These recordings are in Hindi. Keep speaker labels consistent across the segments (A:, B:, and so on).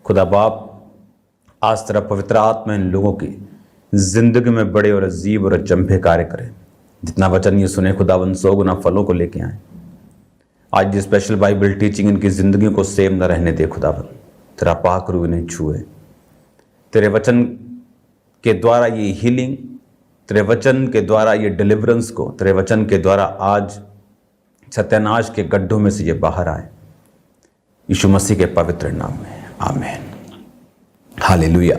A: खुदा बाप आज तरह पवित्र आत्मा इन लोगों की जिंदगी में बड़े और अजीब और अचंभे कार्य करें। जितना वचन ये सुने खुदावन 100 गुना फलों को लेके आए। आज ये स्पेशल बाइबल टीचिंग इनकी जिंदगी को सेम न रहने दे खुदावन। तेरा पाक रूह इन्हें छुए। तेरे वचन के द्वारा ये हीलिंग, तेरे वचन के द्वारा ये डिलीवरेंस को, तेरे वचन के द्वारा आज सत्यानाश के गड्ढों में से ये बाहर आए, यीशु मसीह के पवित्र नाम में, आमीन। Hallelujah.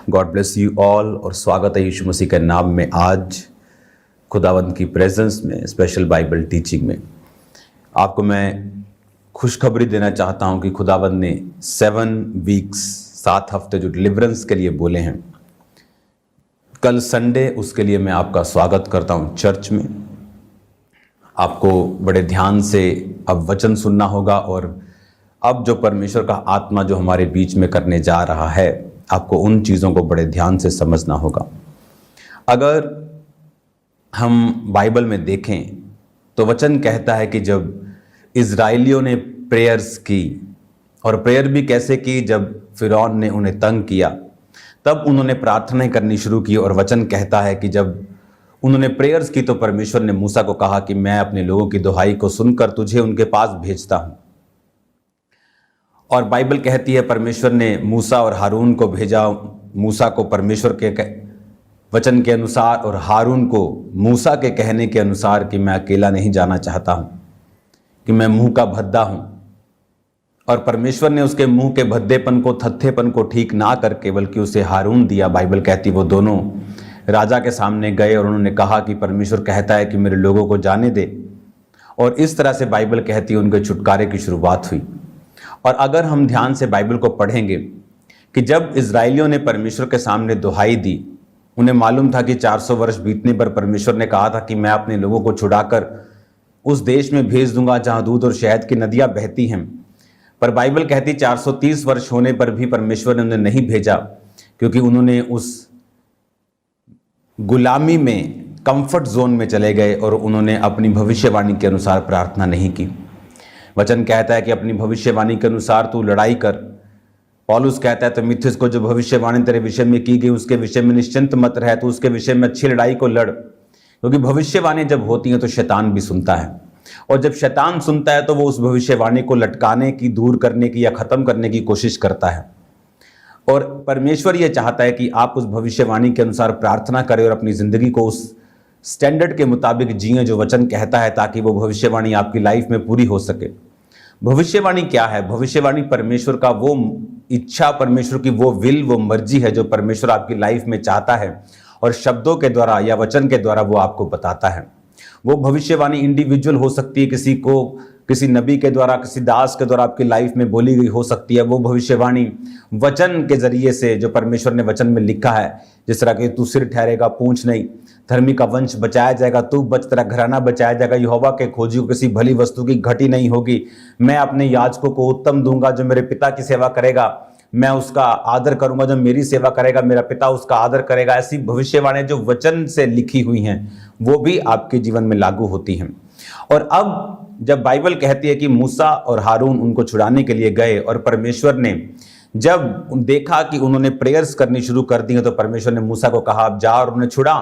A: God bless you all और स्वागत है यीशु मसीह के नाम में आज खुदावंद की प्रेजेंस में स्पेशल बाइबल टीचिंग में। आपको मैं खुशखबरी देना चाहता हूं कि खुदावंद ने 7 वीक्स 7 हफ्ते जो डिलीवरेंस के लिए बोले हैं, कल संडे उसके लिए मैं आपका स्वागत करता हूं चर्च में। आपको बड़े ध्यान से अब वचन सुनना होगा और अब जो परमेश्वर का आत्मा जो हमारे बीच में करने जा रहा है, आपको उन चीज़ों को बड़े ध्यान से समझना होगा। अगर हम बाइबल में देखें तो वचन कहता है कि जब इज़राइलियों ने प्रेयर्स की, और प्रेयर भी कैसे की, जब फिरौन ने उन्हें तंग किया तब उन्होंने प्रार्थनाएं करनी शुरू की। और वचन कहता है कि जब उन्होंने प्रेयर्स की तो परमेश्वर ने मूसा को कहा कि मैं अपने लोगों की दुहाई को सुनकर तुझे उनके पास भेजता हूं। और बाइबल कहती है परमेश्वर ने मूसा और हारून को भेजा। मूसा को परमेश्वर के वचन के अनुसार और हारून को मूसा के कहने के अनुसार कि मैं अकेला नहीं जाना चाहता हूं, कि मैं मुंह का भद्दा हूं। और परमेश्वर ने उसके मुंह के भद्देपन को, थत्थेपन को ठीक ना करके बल्कि उसे हारून दिया। बाइबल कहती वो दोनों राजा के सामने गए और उन्होंने कहा कि परमेश्वर कहता है कि मेरे लोगों को जाने दे। और इस तरह से बाइबल कहती है उनके छुटकारे की शुरुआत हुई। और अगर हम ध्यान से बाइबल को पढ़ेंगे कि जब इज़राइलियों ने परमेश्वर के सामने दुहाई दी, उन्हें मालूम था कि 400 वर्ष बीतने पर परमेश्वर ने कहा था कि मैं अपने लोगों को छुड़ाकर उस देश में भेज दूंगा जहां दूध और शहद की नदियां बहती हैं। पर बाइबल कहती 430 वर्ष होने पर भी परमेश्वर ने उन्हें नहीं भेजा, क्योंकि उन्होंने उस गुलामी में कंफर्ट जोन में चले गए और उन्होंने अपनी भविष्यवाणी के अनुसार प्रार्थना नहीं की। वचन कहता है कि अपनी भविष्यवाणी के अनुसार तू लड़ाई कर। पौलुस कहता है तीमुथियुस को जो भविष्यवाणी तेरे विषय में की गई उसके विषय में निश्चिंत मत रह, तो उसके विषय में अच्छी लड़ाई को लड़। क्योंकि भविष्यवाणी जब होती है तो शैतान भी सुनता है, और जब शैतान सुनता है तो वो उस भविष्यवाणी को लटकाने की, दूर करने की या खत्म करने की कोशिश करता है। और परमेश्वर ये चाहता है कि आप उस भविष्यवाणी के अनुसार प्रार्थना करें और अपनी जिंदगी को उस स्टैंडर्ड के मुताबिक जिए जो वचन कहता है, ताकि वो भविष्यवाणी आपकी लाइफ में पूरी हो सके। भविष्यवाणी क्या है? भविष्यवाणी परमेश्वर का वो इच्छा, परमेश्वर की वो विल, वो मर्जी है जो परमेश्वर आपकी लाइफ में चाहता है, और शब्दों के द्वारा या वचन के द्वारा वो आपको बताता है। वो भविष्यवाणी इंडिविजुअल हो सकती है, किसी को, किसी नबी के द्वारा, किसी दास के द्वारा आपकी लाइफ में बोली गई हो सकती है। वो भविष्यवाणी वचन के जरिए से जो परमेश्वर ने वचन में लिखा है, जिस तरह कि तू सिर ठहरेगा पूंछ नहीं, धर्मी का वंश बचाया जाएगा, तू बच, तेरा घराना बचाया जाएगा, यहोवा के खोजी को किसी भली वस्तु की घटी नहीं होगी, मैं अपने याजकों को उत्तम दूंगा, जो मेरे पिता की सेवा करेगा मैं उसका आदर करूंगा, जो मेरी सेवा करेगा मेरा पिता उसका आदर करेगा। ऐसी भविष्यवाणी जो वचन से लिखी हुई हैं वो भी आपके जीवन में लागू होती हैं। और अब जब बाइबल कहती है कि मूसा और हारून उनको छुड़ाने के लिए गए, और परमेश्वर ने जब देखा कि उन्होंने प्रेयर्स करनी शुरू कर दी, तो परमेश्वर ने मूसा को कहा आप जा और उन्हें छुड़ा।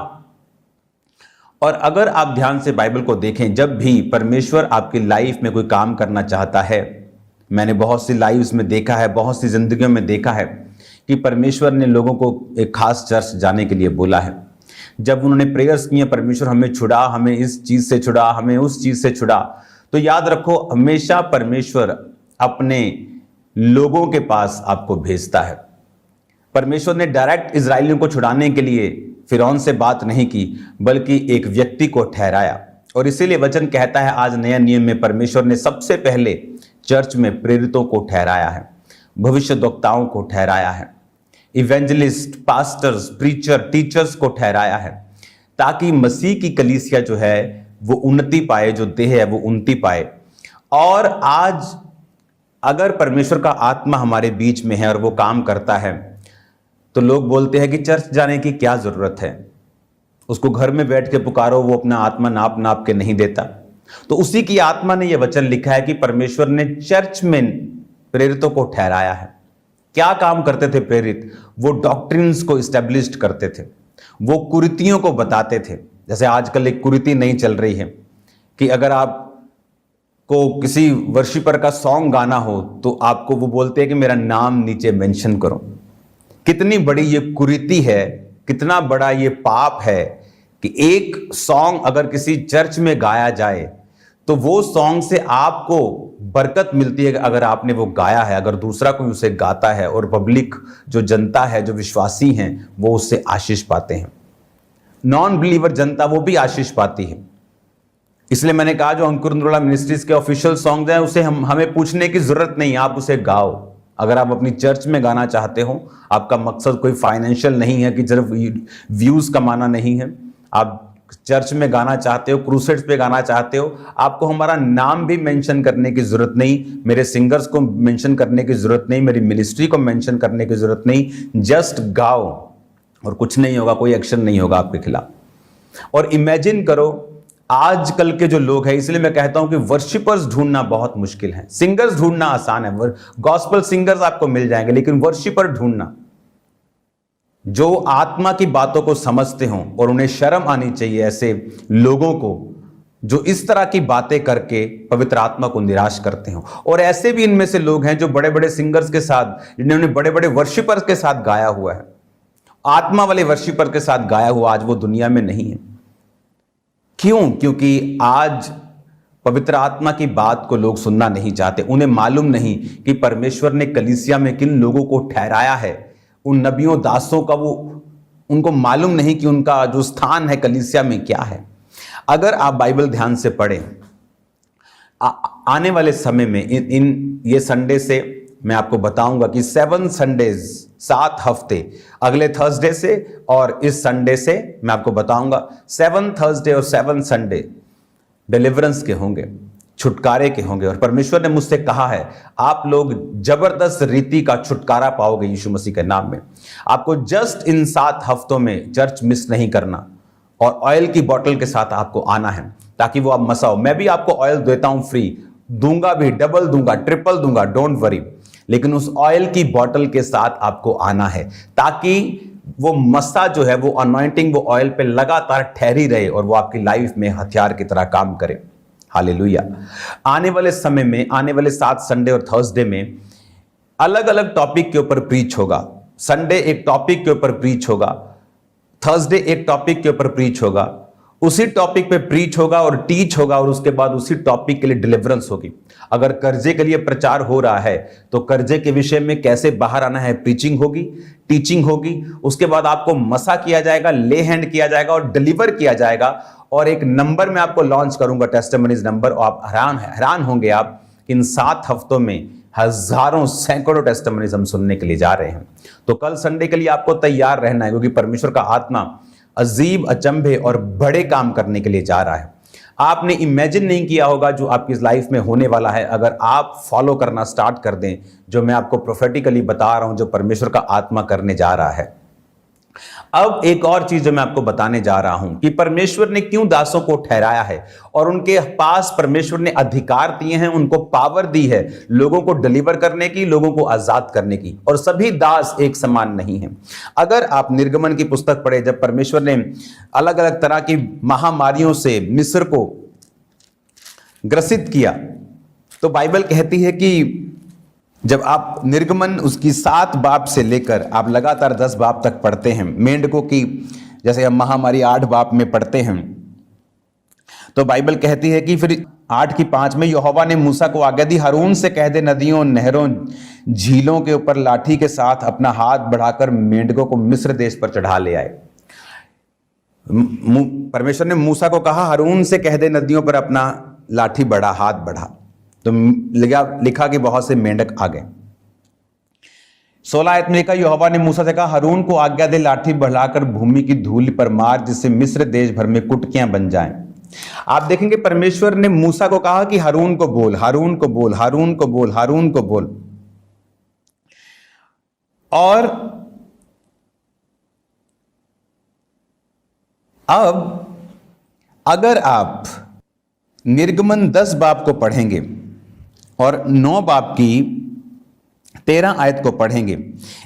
A: और अगर आप ध्यान से बाइबल को देखें, जब भी परमेश्वर आपकी लाइफ में कोई काम करना चाहता है, मैंने बहुत सी लाइव्स में देखा है, बहुत सी जिंदगियों में देखा है कि परमेश्वर ने लोगों को एक खास चर्च जाने के लिए बोला है। जब उन्होंने प्रेयर्स किए, परमेश्वर हमें छुड़ा, हमें इस चीज से छुड़ा, हमें उस चीज से छुड़ा, तो याद रखो हमेशा परमेश्वर अपने लोगों के पास आपको भेजता है। परमेश्वर ने डायरेक्ट इजराइलियों को छुड़ाने के लिए फिरौन से बात नहीं की, बल्कि एक व्यक्ति को ठहराया। और इसीलिए वचन कहता है आज नया नियम में परमेश्वर ने सबसे पहले चर्च में प्रेरितों को ठहराया है, भविष्यद्वक्ताओं को ठहराया है, इवेंजलिस्ट, पास्टर्स, प्रीचर, टीचर्स को ठहराया है, ताकि मसीह की कलीसिया जो है वो उन्नति पाए, जो देह है वो उन्नति पाए। और आज अगर परमेश्वर का आत्मा हमारे बीच में है और वो काम करता है, तो लोग बोलते हैं कि चर्च जाने की क्या जरूरत है, उसको घर में बैठ के पुकारो, वो अपना आत्मा नाप नाप के नहीं देता। तो उसी की आत्मा ने यह वचन लिखा है कि परमेश्वर ने चर्च में प्रेरितों को ठहराया है, क्या काम करते थे प्रेरित? वो डॉक्ट्रिन्स को इस्टेब्लिश करते थे, वो कुरीतियों को बताते थे। जैसे आजकल एक कुरीति नहीं चल रही है कि अगर आप को किसी वर्शिपर का सॉन्ग गाना हो तो आपको वो बोलते हैं कि मेरा नाम नीचे मेंशन करो। कितनी बड़ी ये कुरीति है, कितना बड़ा ये पाप है कि एक सॉन्ग अगर किसी चर्च में गाया जाए तो वो सॉन्ग से आपको बरकत मिलती है अगर आपने वो गाया है, अगर दूसरा कोई उसे गाता है, और पब्लिक जो जनता है, जो विश्वासी हैं, वो उससे आशीष पाते हैं। नॉन बिलीवर जनता वो भी आशीष पाती है। इसलिए मैंने कहा जो अंकुर नरोला मिनिस्ट्रीज के ऑफिशियल सॉन्ग हैं उसे हमें पूछने की जरूरत नहीं, आप उसे गाओ। अगर आप अपनी चर्च में गाना चाहते हो, आपका मकसद कोई फाइनेंशियल नहीं है कि सिर्फ व्यूज कमाना नहीं है, आप चर्च में गाना चाहते हो, क्रूसेड्स पे गाना चाहते हो, आपको हमारा नाम भी मेंशन करने की जरूरत नहीं, मेरे सिंगर्स को मेंशन करने की जरूरत नहीं, मेरी मिनिस्ट्री को मेंशन करने की जरूरत नहीं, जस्ट गाओ और कुछ नहीं होगा, कोई एक्शन नहीं होगा आपके खिलाफ। और इमेजिन करो आजकल के जो लोग हैं, इसलिए मैं कहता हूं कि वर्शिपर्स ढूंढना बहुत मुश्किल है। सिंगर्स ढूंढना आसान है, गॉस्पेल सिंगर्स आपको मिल जाएंगे, लेकिन वर्शिपर ढूंढना जो आत्मा की बातों को समझते हों और उन्हें शर्म आनी चाहिए ऐसे लोगों को जो इस तरह की बातें करके पवित्र आत्मा को निराश करते हो। और ऐसे भी इनमें से लोग हैं जो बड़े बड़े सिंगर्स के साथ, जिन्होंने बड़े बड़े वर्शिपर्स के साथ गाया हुआ है, आत्मा वाले वर्शिपर के साथ गाया हुआ, आज वो दुनिया में नहीं है। क्यों? क्योंकि आज पवित्र आत्मा की बात को लोग सुनना नहीं चाहते। उन्हें मालूम नहीं कि परमेश्वर ने कलीसिया में किन लोगों को ठहराया है। उन नबियों दासों का वो उनको मालूम नहीं कि उनका जो स्थान है कलीसिया में क्या है। अगर आप बाइबल ध्यान से पढ़ें, आने वाले समय में ये संडे से मैं आपको बताऊंगा कि 7 संडेज, 7 हफ्ते, अगले थर्सडे से और इस संडे से मैं आपको बताऊंगा 7 थर्सडे और 7 संडे डिलीवरेंस के होंगे, छुटकारे के होंगे। और परमेश्वर ने मुझसे कहा है आप लोग जबरदस्त रीति का छुटकारा पाओगे यीशु मसीह के नाम में। आपको जस्ट इन 7 हफ्तों में चर्च मिस नहीं करना और ऑयल की बोतल के साथ आपको आना है ताकि वो आप मसाओ। मैं भी आपको ऑयल देता हूं फ्री, दूंगा भी, डबल दूंगा, ट्रिपल दूंगा, डोंट वरी, लेकिन उस ऑयल की बोतल के साथ आपको आना है ताकि वो मसा जो है, वो अनॉइंटिंग, वो ऑयल पे लगातार ठहरी रहे और वो आपकी लाइफ में हथियार की तरह काम करे। हालेलुया। आने वाले समय में, आने वाले 7 संडे और थर्सडे में अलग अलग टॉपिक के ऊपर प्रीच होगा। संडे एक टॉपिक के ऊपर प्रीच होगा, थर्सडे एक टॉपिक के ऊपर प्रीच होगा, उसी टॉपिक पे प्रीच होगा और टीच होगा, और उसके बाद उसी टॉपिक के लिए डिलीवरेंस होगी। अगर कर्जे के लिए प्रचार हो रहा है तो कर्जे के विषय में कैसे बाहर आना है, प्रीचिंग होगी, टीचिंग होगी। उसके बाद आपको मसा किया जाएगा, ले हैंड किया जाएगा और डिलीवर किया जाएगा। और एक नंबर मैं आपको लॉन्च करूंगा, टेस्टिमनीज नंबर, और आप हैरान होंगे आप, इन 7 हफ्तों में हजारों, सैकड़ों टेस्टिमनीज हम सुनने के लिए जा रहे हैं। तो कल संडे के लिए आपको तैयार रहना है, क्योंकि परमेश्वर का आत्मा अजीब, अचंभे और बड़े काम करने के लिए जा रहा है। आपने इमेजिन नहीं किया होगा जो आपकी लाइफ में होने वाला है अगर आप फॉलो करना स्टार्ट कर दें, जो मैं आपको प्रोफेटिकली बता रहा हूं, जो परमेश्वर का आत्मा करने जा रहा है। अब एक और चीज जो मैं आपको बताने जा रहा हूं कि परमेश्वर ने क्यों दासों को ठहराया है, और उनके पास परमेश्वर ने अधिकार दिए हैं, उनको पावर दी है लोगों को डिलीवर करने की, लोगों को आजाद करने की। और सभी दास एक समान नहीं है। अगर आप निर्गमन की पुस्तक पढ़े, जब परमेश्वर ने अलग अलग तरह की महामारियों से मिस्र को ग्रसित किया, तो बाइबल कहती है कि जब आप निर्गमन उसकी 7 बाब से लेकर आप लगातार 10 बाब तक पढ़ते हैं, मेंढकों की जैसे हम महामारी 8 बाब में पढ़ते हैं, तो बाइबल कहती है कि फिर 8 की 5 में यहोवा ने मूसा को आज्ञा दी, हारून से कह दे नदियों, नहरों, झीलों के ऊपर लाठी के साथ अपना हाथ बढ़ाकर मेंढकों को मिस्र देश पर चढ़ा ले आए। परमेश्वर ने मूसा को कहा हारून से कह दे नदियों पर अपना लाठी बढ़ा, हाथ बढ़ा, तो लिखा कि बहुत से मेंढक आ गए। 16 आयत में लिखा, यहोवा ने मूसा से कहा हारून को आज्ञा दे लाठी बढ़ाकर भूमि की धूल पर मार, जिससे मिस्र देश भर में कुटकियां बन जाएं। आप देखेंगे परमेश्वर ने मूसा को कहा कि हारून को बोल, हारून को बोल, हारून को बोल, हारून को बोल। और अब अगर आप निर्गमन 10 बाब को पढ़ेंगे और 9 बाब की 13 आयत को पढ़ेंगे।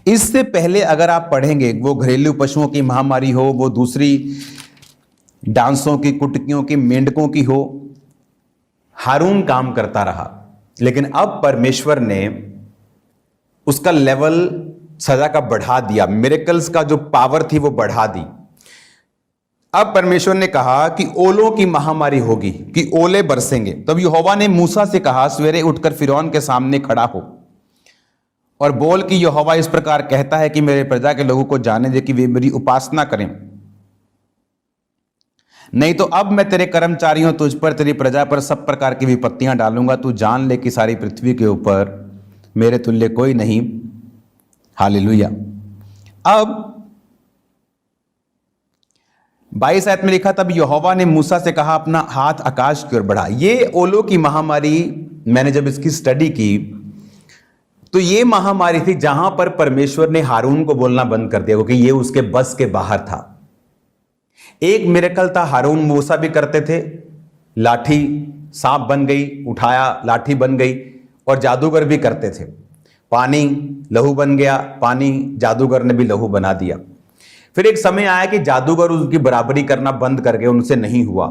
A: इससे पहले अगर आप पढ़ेंगे, वो घरेलू पशुओं की महामारी हो, वो दूसरी डांसों की, कुटकियों की, मेंढकों की हो, हारून काम करता रहा। लेकिन अब परमेश्वर ने उसका लेवल सजा का बढ़ा दिया, मिरेकल्स का जो पावर थी वो बढ़ा दी। अब परमेश्वर ने कहा कि ओलों की महामारी होगी, कि ओले बरसेंगे। तब यहोवा ने मूसा से कहा, सवेरे उठकर फिरौन के सामने खड़ा हो और बोल कि यहोवा इस प्रकार कहता है कि मेरे प्रजा के लोगों को जाने दे कि वे मेरी उपासना करें, नहीं तो अब मैं तेरे कर्मचारियों, तुझ पर, तेरी प्रजा पर सब प्रकार की विपत्तियां डालूंगा। तू जान ले कि सारी पृथ्वी के ऊपर मेरे तुल्य कोई नहीं। हालेलुया। अब 22 आयत में लिखा, तब यहोवा ने मूसा से कहा, अपना हाथ आकाश की ओर बढ़ा। ये ओलों की महामारी, मैंने जब इसकी स्टडी की तो ये महामारी थी जहां पर परमेश्वर ने हारून को बोलना बंद कर दिया, क्योंकि ये उसके बस के बाहर था। एक मिरेकल था, हारून मूसा भी करते थे, लाठी सांप बन गई, उठाया लाठी बन गई, और जादूगर भी करते थे। पानी लहू बन गया, पानी जादूगर ने भी लहू बना दिया। फिर एक समय आया कि जादूगर उसकी बराबरी करना बंद कर गए, उनसे नहीं हुआ।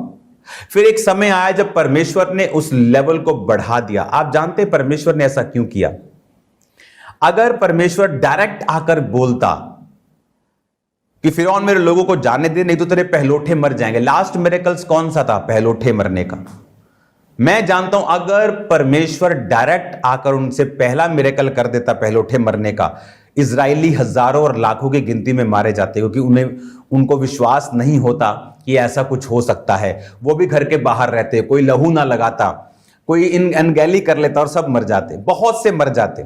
A: फिर एक समय आया जब परमेश्वर ने उस लेवल को बढ़ा दिया। आप जानते हैं परमेश्वर ने ऐसा क्यों किया? अगर परमेश्वर डायरेक्ट आकर बोलता कि फिरौन मेरे लोगों को जाने दे, नहीं तो तेरे पहलोठे मर जाएंगे। लास्ट मिरेकल्स कौन सा था? पहलोठे मरने का। मैं जानता हूं अगर परमेश्वर डायरेक्ट आकर उनसे पहला मिरेकल कर देता, पहलोठे मरने का, इजरायली हजारों और लाखों की गिनती में मारे जाते, क्योंकि उनको विश्वास नहीं होता कि ऐसा कुछ हो सकता है। वो भी घर के बाहर रहते, कोई लहू ना लगाता, कोई अनगैली कर लेता और सब मर जाते, बहुत से मर जाते।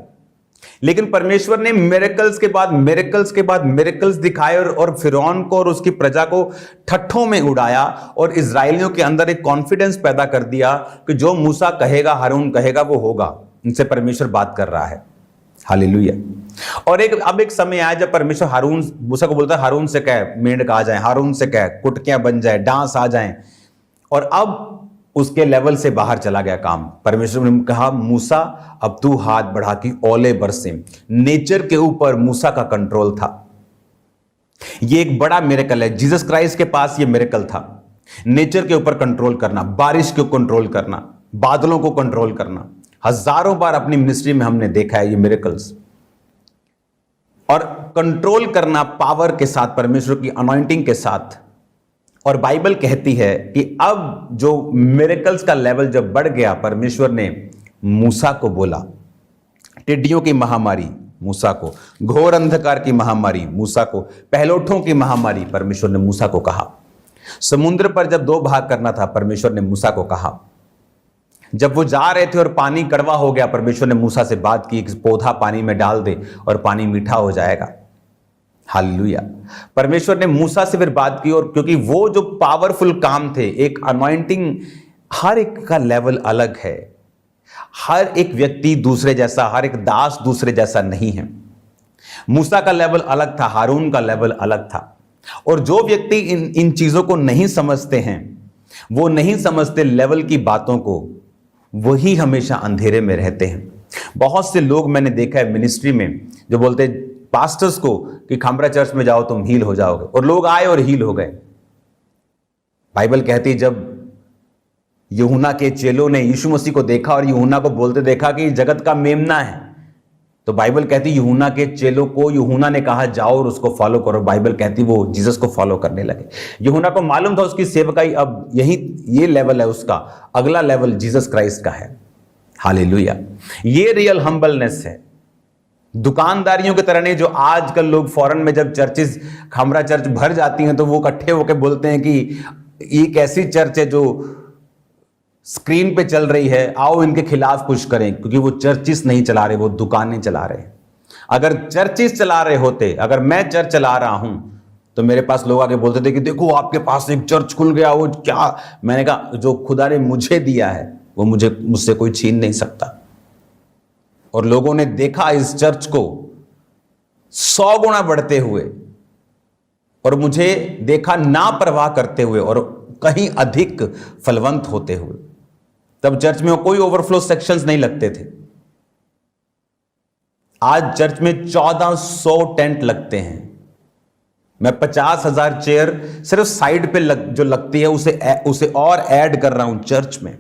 A: लेकिन परमेश्वर ने मिरेकल्स के बाद मिरेकल्स के बाद मिरेकल्स दिखाए और फिरौन को और उसकी प्रजा को ठट्ठों में उड़ाया, और इजरायलियों के अंदर एक कॉन्फिडेंस पैदा कर दिया कि जो मूसा कहेगा, हारून कहेगा, वो होगा। इनसे परमेश्वर बात कर रहा है। हालेलुया। और अब एक समय आया जब परमेश्वर हारून मूसा को बोलता है, हारून से कह मेंढक आ जाए, हारून से कह कुटकियां बन जाए, डांस आ जाए। और अब उसके लेवल से बाहर चला गया काम। परमेश्वर ने कहा, मूसा अब तू हाथ बढ़ा कि ओले बरसे। नेचर के ऊपर मूसा का कंट्रोल था। यह एक बड़ा मिरेकल है। जीसस क्राइस्ट के पास यह मिरेकल था, नेचर के ऊपर कंट्रोल करना, बारिश को कंट्रोल करना, बादलों को कंट्रोल करना। हजारों बार अपनी मिनिस्ट्री में हमने देखा है ये मिरेकल्स। और कंट्रोल करना पावर के साथ, परमेश्वर की अनॉइंटिंग के साथ। और बाइबल कहती है कि अब जो मिरेकल्स का लेवल जब बढ़ गया, परमेश्वर ने मूसा को बोला, टिड्डियों की महामारी मूसा को, घोर अंधकार की महामारी मूसा को, पहलोठों की महामारी परमेश्वर ने मूसा को कहा। समुद्र पर जब 2 भाग करना था, परमेश्वर ने मूसा को कहा। जब वो जा रहे थे और पानी कड़वा हो गया, परमेश्वर ने मूसा से बात की कि पौधा पानी में डाल दे और पानी मीठा हो जाएगा। हालेलुया। परमेश्वर ने मूसा से फिर बात की, और क्योंकि वो जो पावरफुल काम थे, एक अनॉइंटिंग, हर एक का लेवल अलग है। हर एक व्यक्ति दूसरे जैसा, हर एक दास दूसरे जैसा नहीं है। मूसा का लेवल अलग था, हारून का लेवल अलग था। और जो व्यक्ति इन चीजों को नहीं समझते हैं, वो नहीं समझते लेवल की बातों को, वही हमेशा अंधेरे में रहते हैं। बहुत से लोग मैंने देखा है मिनिस्ट्री में जो बोलते हैं पास्टर्स को कि खामरा चर्च में जाओ तुम हील हो जाओगे, और लोग आए और हील हो गए। बाइबल कहती है जब यूहन्ना के चेलों ने यीशु मसीह को देखा और यूहन्ना को बोलते देखा कि जगत का मेमना है, तो बाइबल कहती यूहन्ना के चेलों को यूहन्ना ने कहा जाओ और उसको फॉलो करो। बाइबल कहती वो जीसस को फॉलो करने लगे। यूहन्ना को मालूम था उसकी सेवकाई अब ये लेवल है उसका, अगला लेवल जीसस क्राइस्ट का है। हालेलुया। ये रियल हम्बलनेस है। दुकानदारियों की तरह नहीं, जो आजकल लोग फॉरेन में जब चर्चेस, खामरा चर्च भर जाती हैं तो वो इकट्ठे होकर बोलते हैं कि ये कैसी चर्च है जो स्क्रीन पे चल रही है, आओ इनके खिलाफ कुछ करें, क्योंकि वो चर्चेस नहीं चला रहे, वो दुकानें चला रहे हैं। अगर चर्चेस चला रहे होते, अगर मैं चर्च चला रहा हूं, तो मेरे पास लोग आके बोलते थे कि देखो आपके पास एक चर्च खुल गया, वो क्या। मैंने कहा जो खुदा ने मुझे दिया है वो मुझसे कोई छीन नहीं सकता। और लोगों ने देखा इस चर्च को 100 गुना बढ़ते हुए, और मुझे देखा ना परवाह करते हुए और कहीं अधिक फलवंत होते हुए। तब चर्च में कोई ओवरफ्लो सेक्शंस नहीं लगते थे। आज चर्च में 1400 टेंट लगते हैं। मैं 50,000 चेयर सिर्फ साइड पे जो लगती है उसे और ऐड कर रहा हूं चर्च में।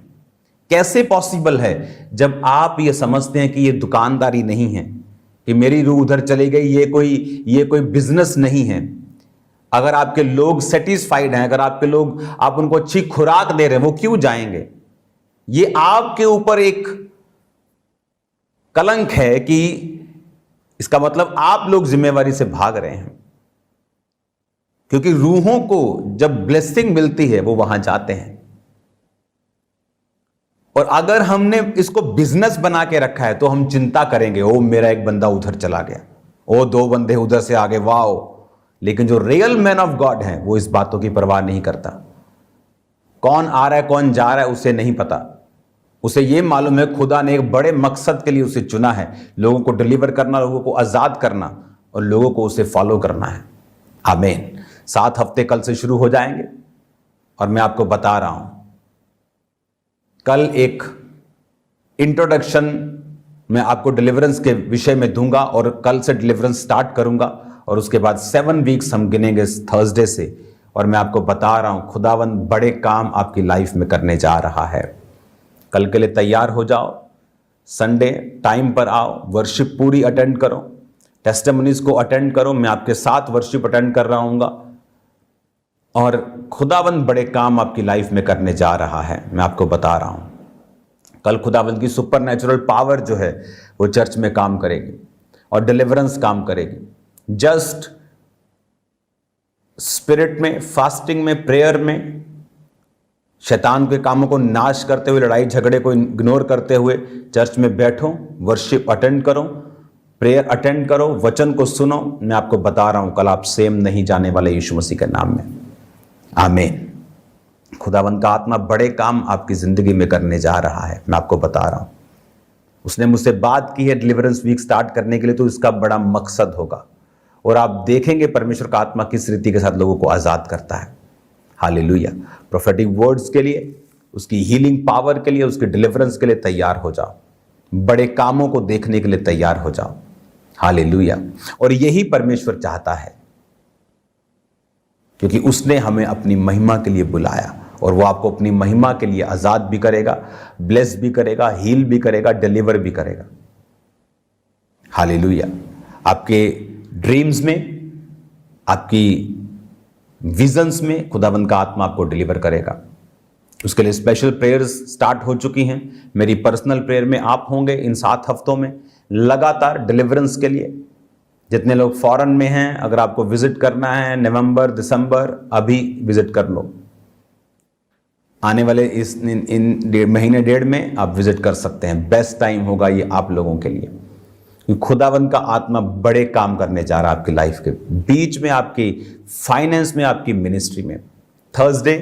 A: कैसे पॉसिबल है? जब आप ये समझते हैं कि ये दुकानदारी नहीं है, कि मेरी रूह उधर चली गई, ये कोई बिजनेस नहीं है। अगर आपके लोग सेटिस्फाइड हैं, अगर आपके लोग, आप उनको अच्छी खुराक दे रहे हैं, वो क्यों जाएंगे? ये आपके ऊपर एक कलंक है कि इसका मतलब आप लोग जिम्मेवारी से भाग रहे हैं। क्योंकि रूहों को जब ब्लेसिंग मिलती है वो वहां जाते हैं। और अगर हमने इसको बिजनेस बना के रखा है तो हम चिंता करेंगे, ओ मेरा एक बंदा उधर चला गया, ओ 2 बंदे उधर से आगे, वाओ। लेकिन जो रियल मैन ऑफ गॉड है वो इस बातों की परवाह नहीं करता। कौन आ रहा है कौन जा रहा है उसे नहीं पता। उसे ये मालूम है खुदा ने एक बड़े मकसद के लिए उसे चुना है, लोगों को डिलीवर करना, लोगों को आजाद करना और लोगों को उसे फॉलो करना है। आमीन। 7 हफ्ते कल से शुरू हो जाएंगे और मैं आपको बता रहा हूं, कल एक इंट्रोडक्शन मैं आपको डिलीवरेंस के विषय में दूंगा और कल से डिलीवरेंस स्टार्ट करूंगा और उसके बाद 7 वीक्स हम गिनेंगे थर्सडे से। और मैं आपको बता रहा हूं खुदावंद बड़े काम आपकी लाइफ में करने जा रहा है। कल के लिए तैयार हो जाओ, संडे टाइम पर आओ, वर्शिप पूरी अटेंड करो, टेस्टिमनीज को अटेंड करो। मैं आपके साथ वर्शिप अटेंड कर रहा हूँगा और खुदावंद बड़े काम आपकी लाइफ में करने जा रहा है। मैं आपको बता रहा हूं कल खुदावंद की सुपरनैचुरल पावर जो है वो चर्च में काम करेगी और डिलीवरेंस काम करेगी। जस्ट स्पिरिट में, फास्टिंग में, प्रेयर में, शैतान के कामों को नाश करते हुए, लड़ाई झगड़े को इग्नोर करते हुए चर्च में बैठो, वर्शिप अटेंड करो, प्रेयर अटेंड करो, वचन को सुनो। मैं आपको बता रहा हूं कल आप सेम नहीं जाने वाले यीशु मसीह के नाम में। आमीन। खुदावंद का आत्मा बड़े काम आपकी जिंदगी में करने जा रहा है। मैं आपको बता रहा हूं, उसने मुझसे बात की है डिलीवरेंस वीक स्टार्ट करने के लिए, तो इसका बड़ा मकसद होगा और आप देखेंगे परमेश्वर का आत्मा किस रीति के साथ लोगों को आजाद करता है। हालेलुया। प्रोफेटिक वर्ड्स के लिए, उसकी हीलिंग पावर के लिए, उसके डिलीवरेंस के लिए तैयार हो जाओ। बड़े कामों को देखने के लिए तैयार हो जाओ। हालेलुया। और यही परमेश्वर चाहता है, क्योंकि उसने हमें अपनी महिमा के लिए बुलाया और वो आपको अपनी महिमा के लिए आजाद भी करेगा, ब्लेस भी करेगा, हील भी करेगा, डिलीवर भी करेगा। हालेलुया। आपके ड्रीम्स में, आपकी विजन्स में खुदावंद का आत्मा आपको डिलीवर करेगा। उसके लिए स्पेशल प्रेयर्स स्टार्ट हो चुकी हैं। मेरी पर्सनल प्रेयर में आप होंगे इन 7 हफ्तों में लगातार डिलीवरेंस के लिए। जितने लोग फॉरेन में हैं, अगर आपको विजिट करना है नवंबर, दिसंबर, अभी विजिट कर लो। आने वाले इन महीने 1.5 में आप विजिट कर सकते हैं। बेस्ट टाइम होगा ये आप लोगों के लिए। खुदावंद का आत्मा बड़े काम करने जा रहा है आपकी लाइफ के बीच में, आपकी फाइनेंस में, आपकी मिनिस्ट्री में। थर्सडे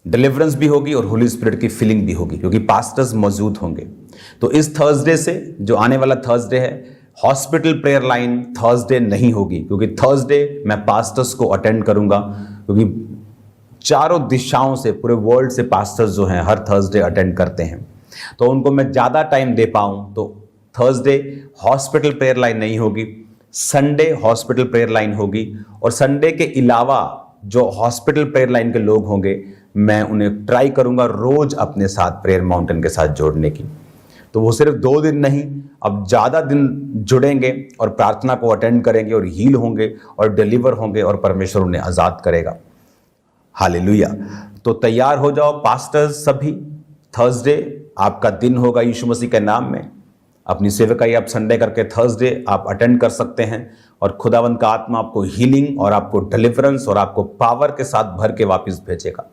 A: डिलीवरेंस भी होगी और होली स्पिरिट की फीलिंग भी होगी, क्योंकि पास्टर्स मौजूद होंगे। तो इस थर्सडे से, जो आने वाला थर्सडे है, हॉस्पिटल प्रेयर लाइन थर्सडे नहीं होगी, क्योंकि थर्सडे मैं पास्टर्स को अटेंड करूंगा, क्योंकि चारों दिशाओं से, पूरे वर्ल्ड से पास्टर्स जो हैं हर थर्सडे अटेंड करते हैं, तो उनको मैं ज़्यादा टाइम दे पाऊँ। तो थर्सडे हॉस्पिटल प्रेयर लाइन नहीं होगी, संडे हॉस्पिटल प्रेयर लाइन होगी। और संडे के अलावा जो हॉस्पिटल प्रेयर लाइन के लोग होंगे, मैं उन्हें ट्राई करूंगा रोज अपने साथ प्रेयर माउंटेन के साथ जोड़ने की। तो वो सिर्फ 2 दिन नहीं, अब ज़्यादा दिन जुड़ेंगे और प्रार्थना को अटेंड करेंगे और हील होंगे और डिलीवर होंगे और परमेश्वर उन्हें आज़ाद करेगा। हालेलुया। तो तैयार हो जाओ पास्टर्स सभी। थर्सडे आपका दिन होगा यीशु मसीह के नाम में। अपनी सेवकाई आप संडे करके थर्सडे आप अटेंड कर सकते हैं और खुदावंद का आत्मा आपको हीलिंग और आपको डिलीवरेंस और आपको पावर के साथ भर के वापस भेजेगा।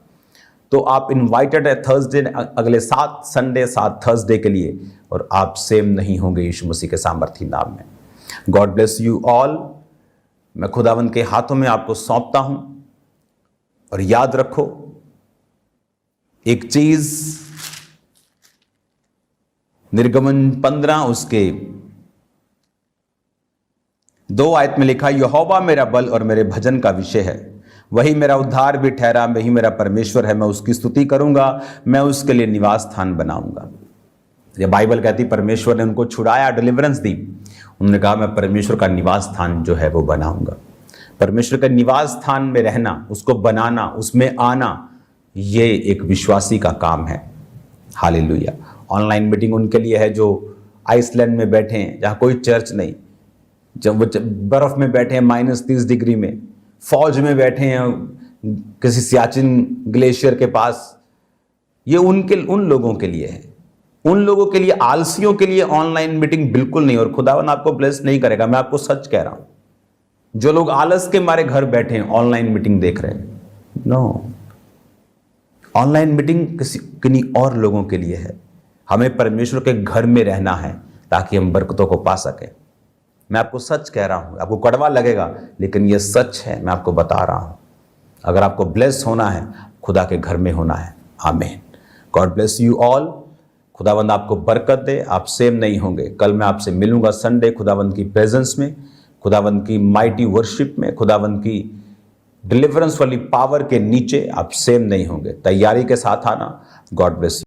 A: तो आप इनवाइटेड है थर्सडे, अगले 7 संडे 7 थर्सडे के लिए, और आप सेम नहीं होंगे यीशु मसीह के सामर्थी नाम में। God bless you all. मैं खुदावंद के हाथों में आपको सौंपता हूं और याद रखो एक चीज, निर्गमन 15 उसके 2 आयत में लिखा, यहोवा मेरा बल और मेरे भजन का विषय है, वही मेरा उद्धार भी ठहरा, वही मेरा परमेश्वर है, मैं उसकी स्तुति करूंगा, मैं उसके लिए निवास स्थान बनाऊंगा। ये बाइबल कहती परमेश्वर ने उनको छुड़ाया, डिलीवरेंस दी। उन्होंने कहा मैं परमेश्वर का निवास स्थान जो है वो बनाऊंगा। परमेश्वर का निवास स्थान में रहना, उसको बनाना, उसमें आना, ये एक विश्वासी का काम है। हालेलुया। ऑनलाइन मीटिंग उनके लिए है जो आइसलैंड में बैठे हैं, जहाँ कोई चर्च नहीं, जब वो बर्फ में बैठे हैं -30 डिग्री में, फौज में बैठे हैं किसी सियाचिन ग्लेशियर के पास। ये उन लोगों के लिए है। उन लोगों के लिए, आलसियों के लिए ऑनलाइन मीटिंग बिल्कुल नहीं। और खुदावन आपको ब्लेस नहीं करेगा, मैं आपको सच कह रहा हूं। जो लोग आलस के मारे घर बैठे हैं, ऑनलाइन मीटिंग देख रहे हैं, नो, ऑनलाइन मीटिंग किन्हीं और लोगों के लिए है। हमें परमेश्वर के घर में रहना है ताकि हम बरकतों को पा सकें। मैं आपको सच कह रहा हूं, आपको कड़वा लगेगा लेकिन यह सच है, मैं आपको बता रहा हूं। अगर आपको ब्लेस होना है, खुदा के घर में होना है। आमीन। God bless you all. खुदावंद आपको बरकत दे। आप सेम नहीं होंगे। कल मैं आपसे मिलूंगा संडे खुदावंद की प्रेजेंस में, खुदावंद की माइटी वर्शिप में, खुदावंद की डिलीवरेंस वाली पावर के नीचे। आप सेम नहीं होंगे। तैयारी के साथ आना। God bless you.